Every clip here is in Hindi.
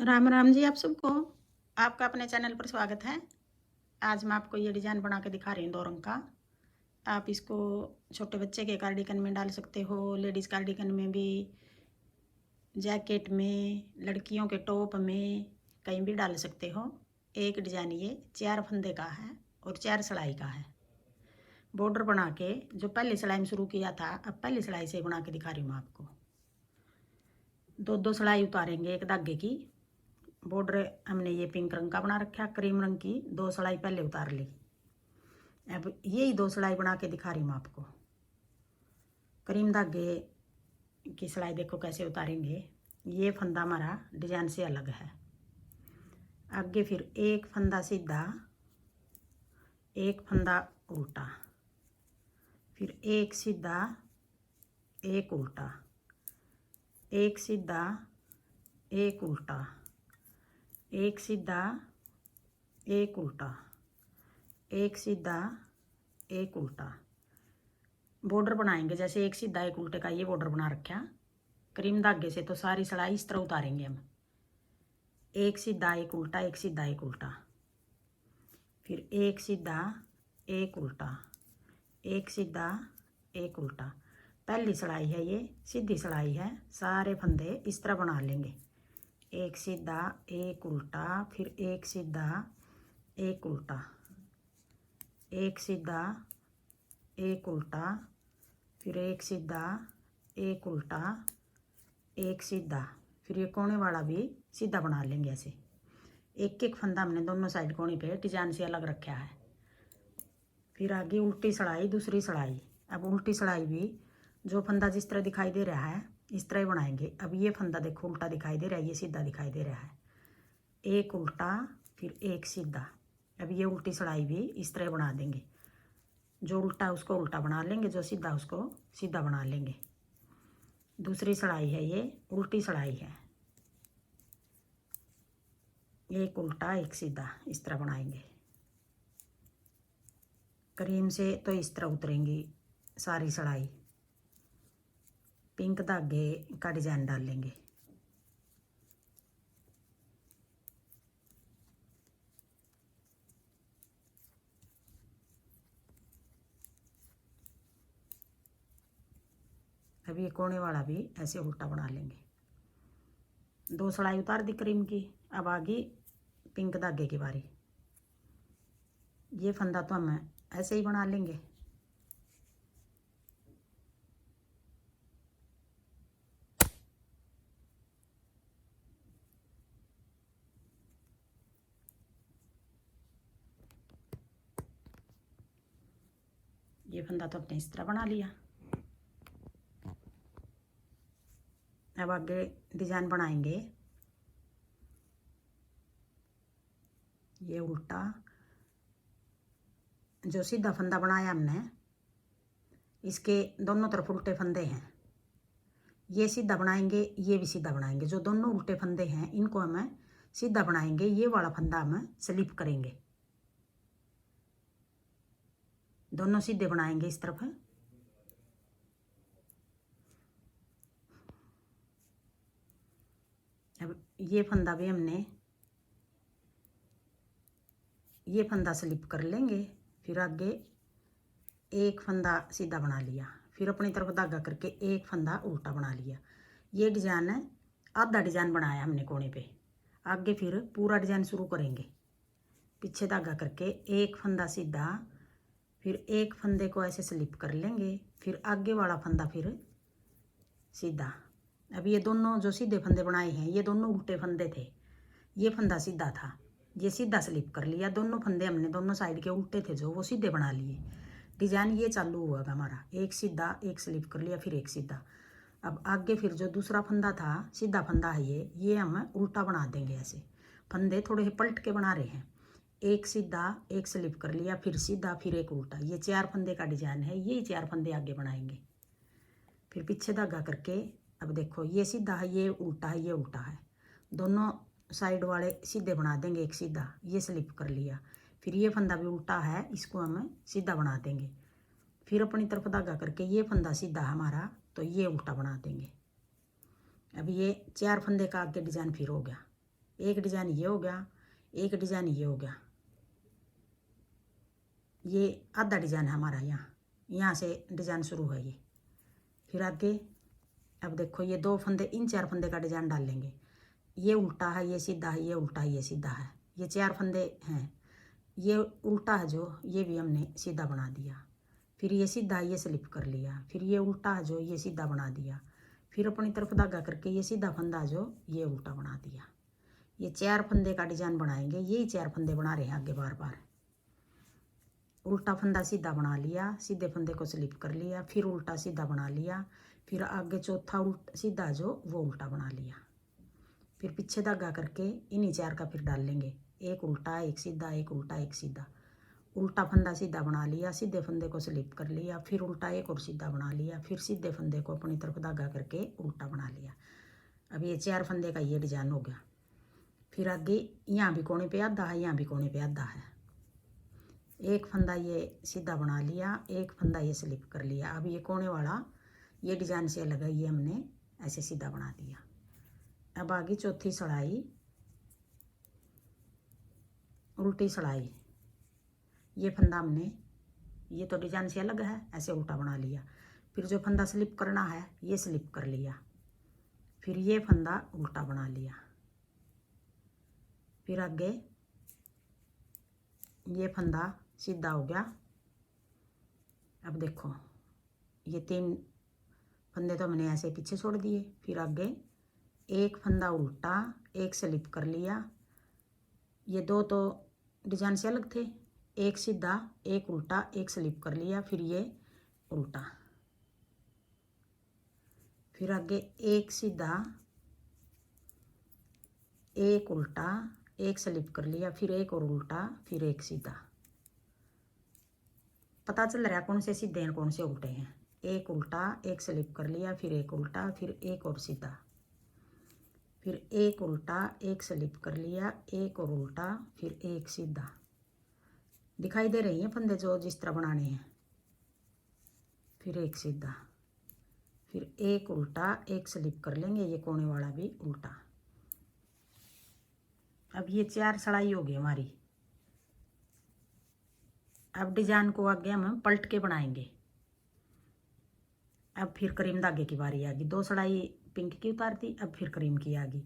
राम राम जी आप सबको। आपका अपने चैनल पर स्वागत है। आज मैं आपको ये डिज़ाइन बना के दिखा रही हूँ 2 रंग का। आप इसको छोटे बच्चे के कार्डिगन में डाल सकते हो, लेडीज़ कार्डिगन में भी, जैकेट में, लड़कियों के टॉप में, कहीं भी डाल सकते हो। एक डिज़ाइन ये 4 फंदे का है और 4 सिलाई का है। बॉर्डर बना के जो पहली सिलाई में शुरू किया था, अब पहली सिलाई से बना के दिखा रही हूँ आपको। 2-2 सिलाई उतारेंगे एक धागे की। बॉर्डर हमने ये पिंक रंग का बना रखा, क्रीम रंग की 2 सिलाई पहले उतार ली। अब यही 2 सिलाई बना के दिखा रही हूँ आपको। क्रीम धागे की सिलाई देखो कैसे उतारेंगे। ये फंदा हमारा डिजाइन से अलग है। आगे फिर एक फंदा सीधा, एक फंदा उल्टा, फिर एक सीधा, एक उल्टा, एक सीधा, एक उल्टा, एक सीधा, एक उल्टा, एक सीधा, एक उल्टा। बॉर्डर बनाएंगे जैसे एक सीधा एक उल्टे का ये बॉर्डर बना रखा। क्रीम धागे से तो सारी सिलाई इस तरह उतारेंगे हम। एक सीधा एक उल्टा, एक सीधा एक उल्टा, फिर एक सीधा एक उल्टा, एक सीधा एक उल्टा। पहली सिलाई है ये, सीधी सिलाई है। सारे फंदे इस तरह बना लेंगे। एक सीधा एक उल्टा, फिर एक सीधा एक उल्टा, एक सीधा एक उल्टा, फिर एक सीधा एक उल्टा, एक सीधा, फिर ये कोने वाला भी सीधा बना लेंगे ऐसे। एक एक फंदा हमने दोनों साइड कोने पे डिजाइन से अलग रखा है। फिर आगे उल्टी सिलाई, दूसरी सिलाई। अब उल्टी सिलाई भी जो फंदा जिस तरह दिखाई दे रहा है इस तरह ही बनाएंगे। अब ये फंदा देखो उल्टा दिखाई दे रहा है, ये सीधा दिखाई दे रहा है। एक उल्टा फिर एक सीधा। अब ये उल्टी सिलाई भी इस तरह बना देंगे। जो उल्टा उसको उल्टा बना लेंगे, जो सीधा उसको सीधा बना लेंगे। दूसरी सिलाई है, ये उल्टी सिलाई है। एक उल्टा एक सीधा इस तरह बनाएंगे। क्रीम से तो इस तरह उतरेंगी सारी सिलाई। पिंक धागे का डिजाइन डाल लेंगे। अब ये कोने वाला भी ऐसे उल्टा बना लेंगे। 2 सिलाई उतार दी क्रीम की। अब आगे पिंक धागे की बारी। ये फंदा तो हम ऐसे ही बना लेंगे। ये फंदा तो अपने इस तरह बना लिया। अब आगे डिजाइन बनाएंगे। ये उल्टा जो सीधा फंदा बनाया हमने, इसके दोनों तरफ उल्टे फंदे हैं। ये सीधा बनाएंगे, ये भी सीधा बनाएंगे। जो दोनों उल्टे फंदे हैं इनको हम सीधा बनाएंगे। ये वाला फंदा हम स्लिप करेंगे। दोनों सीधे बनाएंगे इस तरफ। अब ये फंदा भी हमने ये फंदा स्लिप कर लेंगे। फिर आगे एक फंदा सीधा बना लिया, फिर अपनी तरफ धागा करके एक फंदा उल्टा बना लिया। ये डिजाइन आधा डिजाइन बनाया हमने कोने पे। आगे फिर पूरा डिजाइन शुरू करेंगे। पीछे धागा करके एक फंदा सीधा, फिर एक फंदे को ऐसे स्लिप कर लेंगे, फिर आगे वाला फंदा फिर सीधा। अब ये दोनों जो सीधे फंदे बनाए हैं ये दोनों उल्टे फंदे थे। ये फंदा सीधा था, ये सीधा स्लिप कर लिया। दोनों फंदे हमने दोनों साइड के उल्टे थे जो, वो सीधे बना लिए। डिजाइन ये चालू हुआ हमारा। एक सीधा एक स्लिप कर लिया, फिर एक सीधा। अब आगे फिर जो दूसरा फंदा था, सीधा फंदा है ये हम उल्टा बना देंगे ऐसे। फंदे थोड़े पलट के बना रहे हैं। एक सीधा एक स्लिप कर लिया, फिर सीधा, फिर एक उल्टा। ये 4 फंदे का डिजाइन है। यही 4 फंदे आगे बनाएंगे। फिर पीछे धागा करके अब देखो ये सीधा है, ये उल्टा है, ये उल्टा है। दोनों साइड वाले सीधे बना देंगे। एक सीधा ये स्लिप कर लिया, फिर ये फंदा भी उल्टा है, इसको हम सीधा बना देंगे। फिर अपनी तरफ धागा करके ये फंदा सीधा हमारा, तो ये उल्टा बना देंगे। अब ये 4 फंदे का आगे डिजाइन फिर हो गया। एक डिजाइन ये हो गया, एक डिजाइन ये हो गया। ये आधा डिजाइन है हमारा, यहाँ से डिजाइन शुरू है ये। फिर आगे अब देखो ये 2 फंदे, इन 4 फंदे का डिजाइन डाल लेंगे। ये उल्टा है, ये सीधा है, ये उल्टा है, ये सीधा है। ये 4 फंदे हैं। ये उल्टा है जो, ये भी हमने सीधा बना दिया। फिर ये सीधा ये स्लिप कर लिया। फिर ये उल्टा है जो, ये सीधा बना दिया। फिर अपनी तरफ धागा करके ये सीधा फंदा जो, ये उल्टा बना दिया। ये 4 फंदे का डिजाइन बनाएंगे। यही 4 फंदे बना रहे हैं आगे बार बार। उल्टा फंदा सीधा बना लिया, सीधे फंदे को स्लिप कर लिया, फिर उल्टा सीधा बना लिया, फिर आगे चौथा उल्टा सीधा जो वो उल्टा बना लिया। फिर पीछे धागा करके इन्हीं 4 का फिर डाल लेंगे। एक उल्टा, एक सीधा, एक उल्टा, एक सीधा। उल्टा फंदा सीधा बना लिया, सीधे फंदे को स्लिप कर लिया, फिर उल्टा एक और सीधा बना लिया, फिर सीधे फंदे को अपनी तरफ धागा करके उल्टा बना लिया। अब ये 4 फंदे का ये डिजाइन हो गया। फिर आगे यहाँ भी कोने पे आधा है, यहाँ भी कोने पे आधा है। एक फंदा ये सीधा बना लिया, एक फंदा ये स्लिप कर लिया। अब ये कोने वाला ये डिजाइन से अलग है, ये हमने ऐसे सीधा बना दिया। अब आगे चौथी सड़ाई, उल्टी सड़ाई। ये फंदा हमने, ये तो डिजाइन से अलग है, ऐसे उल्टा बना लिया। फिर जो फंदा स्लिप करना है ये स्लिप कर लिया। फिर ये फंदा उल्टा बना लिया। फिर आगे ये फंदा सीधा हो गया। अब देखो ये 3 फंदे तो हमने ऐसे पीछे छोड़ दिए। फिर आगे एक फंदा उल्टा, एक स्लिप कर लिया। ये 2 तो डिजाइन से अलग थे। एक सीधा, एक उल्टा, एक स्लिप कर लिया, फिर ये उल्टा। फिर आगे एक सीधा, एक उल्टा, एक स्लिप कर लिया, फिर एक और उल्टा, फिर एक सीधा। पता चल रहा है कौन से सीधे हैं कौन से उल्टे हैं। एक उल्टा, एक स्लिप कर लिया, फिर एक उल्टा, फिर एक और सीधा, फिर एक उल्टा, एक स्लिप कर लिया, एक और उल्टा, फिर एक सीधा। दिखाई दे रही हैं फंदे जो जिस तरह बनाने हैं। फिर एक सीधा, फिर एक उल्टा, एक स्लिप कर लेंगे, ये कोने वाला भी उल्टा। अब ये 4 सड़ाई हो गई हमारी। अब डिजाइन को आगे हम पलट के बनाएंगे। अब फिर करीम धागे की बारी आ गई। 2 सड़ाई पिंक की उतार दी, अब फिर करीम की आ गई।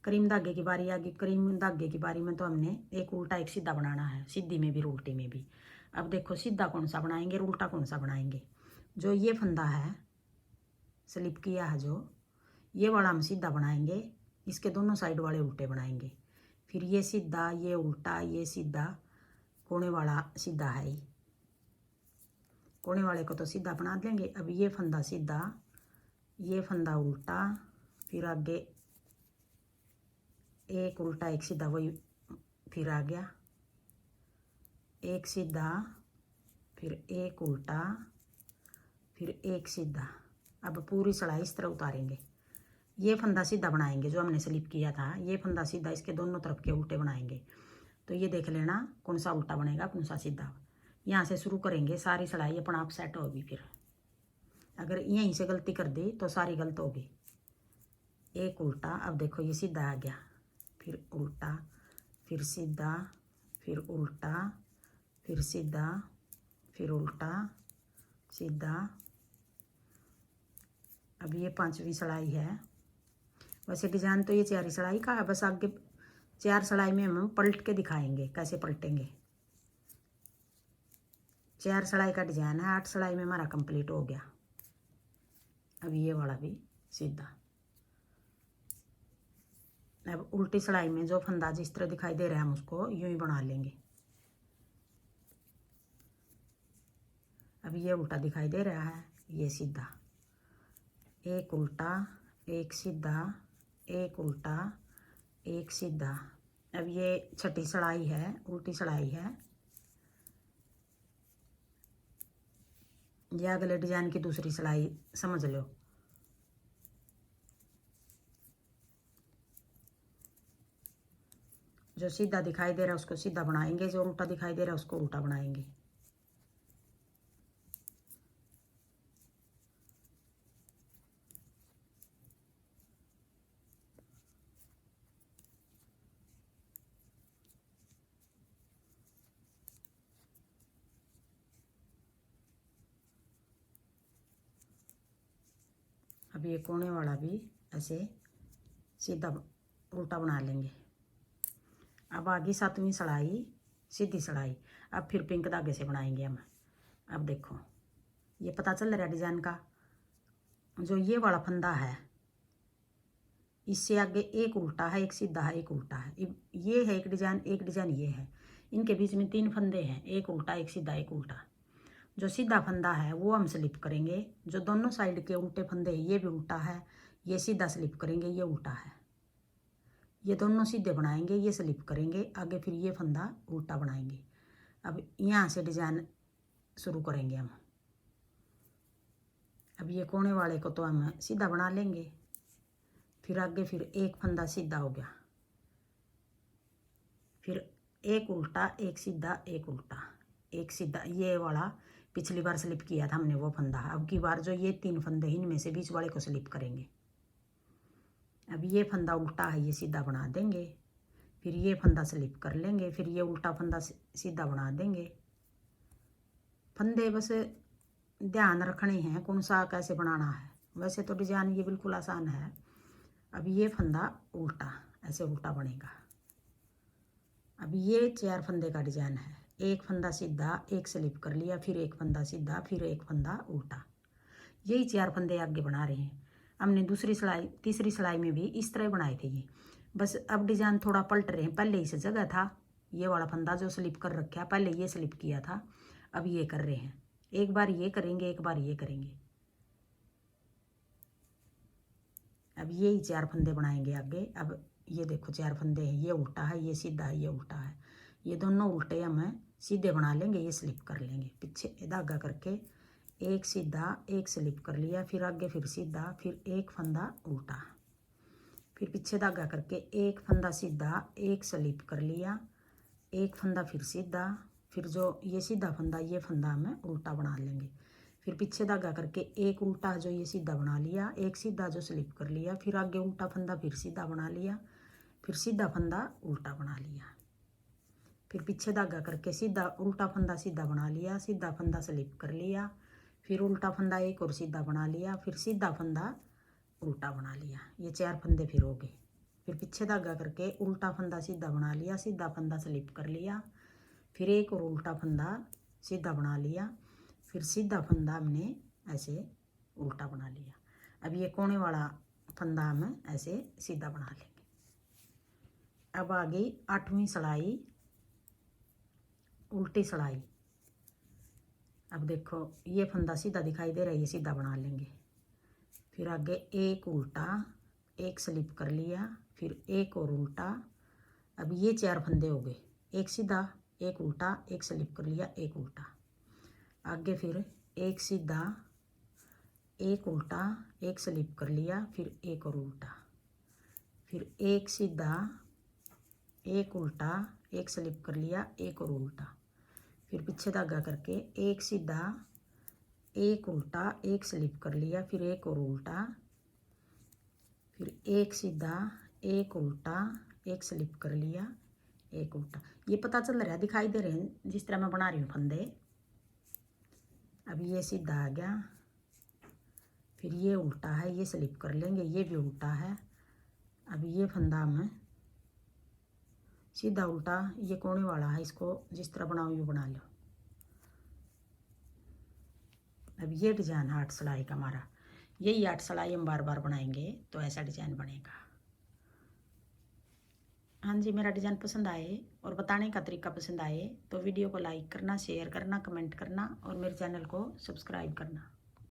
करीम धागे की बारी आ गई। करीम धागे की बारी में तो हमने एक उल्टा एक सीधा बनाना है, सीधी में भी उल्टी में भी। अब देखो सीधा कौन सा बनाएंगे और उल्टा कौन सा बनाएंगे। जो ये फंदा है स्लिप किया है जो, ये वाला हम सीधा बनाएंगे, इसके दोनों साइड वाले उल्टे बनाएंगे। फिर ये सीधा, ये उल्टा, ये सीधा, कोने वाला सीधा है। कोने वाले को तो सीधा बना देंगे। अब ये फंदा सीधा, ये फंदा उल्टा, फिर आगे एक उल्टा एक सीधा, वही फिर आ गया एक सीधा, फिर एक उल्टा, फिर एक सीधा। अब पूरी सड़ाई इस तरह उतारेंगे। ये फंदा सीधा बनाएंगे जो हमने स्लिप किया था, ये फंदा सीधा, इसके दोनों तरफ के उल्टे बनाएंगे। तो ये देख लेना कौन सा उल्टा बनेगा कौन सा सीधा। यहाँ से शुरू करेंगे, सारी सड़ाई अपना आप सेट होगी। फिर अगर यहीं से गलती कर दी तो सारी गलत होगी। एक उल्टा, अब देखो ये सीधा आ गया, फिर उल्टा, फिर सीधा, फिर उल्टा, फिर सीधा, फिर उल्टा सीधा। अब ये 5वीं सड़ाई है। वैसे डिजाइन तो ये 4 सड़ाई का है, बस आगे 4 सड़ाई में हम पलट के दिखाएंगे कैसे पलटेंगे। 4 सड़ाई का डिजाइन है, 8 सड़ाई में हमारा कंप्लीट हो गया। अब ये वाला भी सीधा। अब उल्टी सड़ाई में जो फंदा जिस तरह दिखाई दे रहा है हम उसको यूं ही बना लेंगे। अब ये उल्टा दिखाई दे रहा है, ये सीधा, एक उल्टा, एक सीधा, एक उल्टा, एक सीधा। अब ये 6ठी सड़ाई है, उल्टी सड़ाई है। ये अगले डिजाइन की दूसरी सड़ाई समझ लो। जो सीधा दिखाई दे रहा है उसको सीधा बनाएंगे, जो उल्टा दिखाई दे रहा है उसको उल्टा बनाएंगे। अब ये कोने वाला भी ऐसे सीधा उल्टा बना लेंगे। अब आगे 7वीं सिलाई, सीधी सिलाई। अब फिर पिंक धागे से बनाएंगे हम। अब देखो ये पता चल रहा है डिजाइन का। जो ये वाला फंदा है इससे आगे एक उल्टा है, एक सीधा है, एक उल्टा है। ये है एक डिजाइन ये है। इनके बीच में 3 फंदे हैं, एक उल्टा, एक सीधा, एक उल्टा। जो सीधा फंदा है वो हम स्लिप करेंगे। जो दोनों साइड के उल्टे फंदे हैं ये भी उल्टा है, ये सीधा स्लिप करेंगे, ये उल्टा है। ये दोनों सीधे बनाएंगे, ये स्लिप करेंगे आगे, फिर ये फंदा उल्टा बनाएंगे। अब यहाँ से डिजाइन शुरू करेंगे हम। अब ये कोने वाले को तो हम सीधा बना लेंगे, फिर आगे फिर एक फंदा सीधा हो गया, फिर एक उल्टा, एक सीधा, एक उल्टा, एक सीधा। ये वाला पिछली बार स्लिप किया था हमने वो फंदा। अब की बार जो ये 3 फंदे इनमें से बीच वाले को स्लिप करेंगे। अब ये फंदा उल्टा है, ये सीधा बना देंगे, फिर ये फंदा स्लिप कर लेंगे, फिर ये उल्टा फंदा सीधा बना देंगे। फंदे बस ध्यान रखने हैं कौन सा कैसे बनाना है। वैसे तो डिजाइन ये बिल्कुल आसान है। अब ये फंदा उल्टा, ऐसे उल्टा बनेगा। अब ये 4 फंदे का डिजाइन है। एक फंदा सीधा, एक स्लिप कर लिया, फिर एक फंदा सीधा, फिर एक फंदा उल्टा। यही 4 फंदे आगे बना रहे हैं। हमने दूसरी सिलाई, तीसरी सिलाई में भी इस तरह बनाए थे ये। बस अब डिजाइन थोड़ा पलट रहे हैं। पहले इस जगह था ये वाला फंदा जो स्लिप कर रखा, पहले ये स्लिप किया था, अब ये कर रहे हैं। एक बार ये करेंगे, एक बार ये करेंगे। अब यही 4 फंदे बनाएंगे आगे। अब ये देखो 4 फंदे हैं, ये उल्टा है, ये सीधा है, ये उल्टा है। ये दोनों उल्टे हम सीधे बना लेंगे, ये स्लिप कर लेंगे। पीछे धागा करके एक सीधा, एक स्लिप कर लिया, फिर आगे फिर सीधा, फिर एक फंदा उल्टा, फिर पीछे धागा करके एक फंदा सीधा, एक स्लिप कर लिया, एक फंदा फिर सीधा, फिर जो ये सीधा फंदा ये फंदा हमें उल्टा बना लेंगे। फिर पीछे धागा करके एक उल्टा जो ये सीधा बना लिया, एक सीधा जो स्लिप कर लिया, फिर आगे उल्टा फंदा फिर सीधा बना लिया, फिर सीधा फंदा उल्टा बना लिया, फिर पीछे धागा करके सीधा उल्टा फंदा सीधा बना लिया, सीधा फंदा स्लिप कर लिया, फिर उल्टा फंदा एक और सीधा बना लिया, फिर सीधा फंदा उल्टा बना लिया। ये 4 फंदे फिर हो गए। फिर पीछे धागा करके उल्टा फंदा सीधा बना लिया, सीधा फंदा स्लिप कर लिया, फिर एक और उल्टा फंदा सीधा बना लिया, फिर सीधा फंदा हमने ऐसे उल्टा बना लिया। अब ये कोने वाला फंदा हम ऐसे सीधा बना लेंगे। अब आ गई 8वीं सिलाई, उल्टी सिलाई। अब देखो ये फंदा सीधा दिखाई दे रहा है, ये सीधा बना लेंगे। फिर आगे एक उल्टा, एक स्लिप कर लिया, फिर एक और उल्टा। अब ये 4 फंदे हो गए, एक सीधा, एक उल्टा, एक स्लिप कर लिया, एक उल्टा। आगे फिर एक सीधा, एक उल्टा, एक स्लिप कर लिया, फिर एक और उल्टा, फिर एक सीधा, एक उल्टा, एक स्लिप कर लिया, एक और उल्टा, फिर पीछे धागा करके एक सीधा, एक उल्टा, एक स्लिप कर लिया, फिर एक और उल्टा, फिर एक सीधा, एक उल्टा, एक स्लिप कर लिया, एक उल्टा। ये पता चल रहा है, दिखाई दे रहे हैं जिस तरह मैं बना रही हूँ फंदे। अब ये सीधा आ गया, फिर ये उल्टा है, ये स्लिप कर लेंगे, ये भी उल्टा है। अब ये फंदा हम सीधा उल्टा, ये कोने वाला है, इसको जिस तरह बनाओ ये बना लो। अब ये डिजाइन 8 सिलाई का हमारा, यही 8 सिलाई हम बार बार बनाएंगे तो ऐसा डिजाइन बनेगा। हाँ जी, मेरा डिजाइन पसंद आए और बताने का तरीका पसंद आए तो वीडियो को लाइक करना, शेयर करना, कमेंट करना और मेरे चैनल को सब्सक्राइब करना।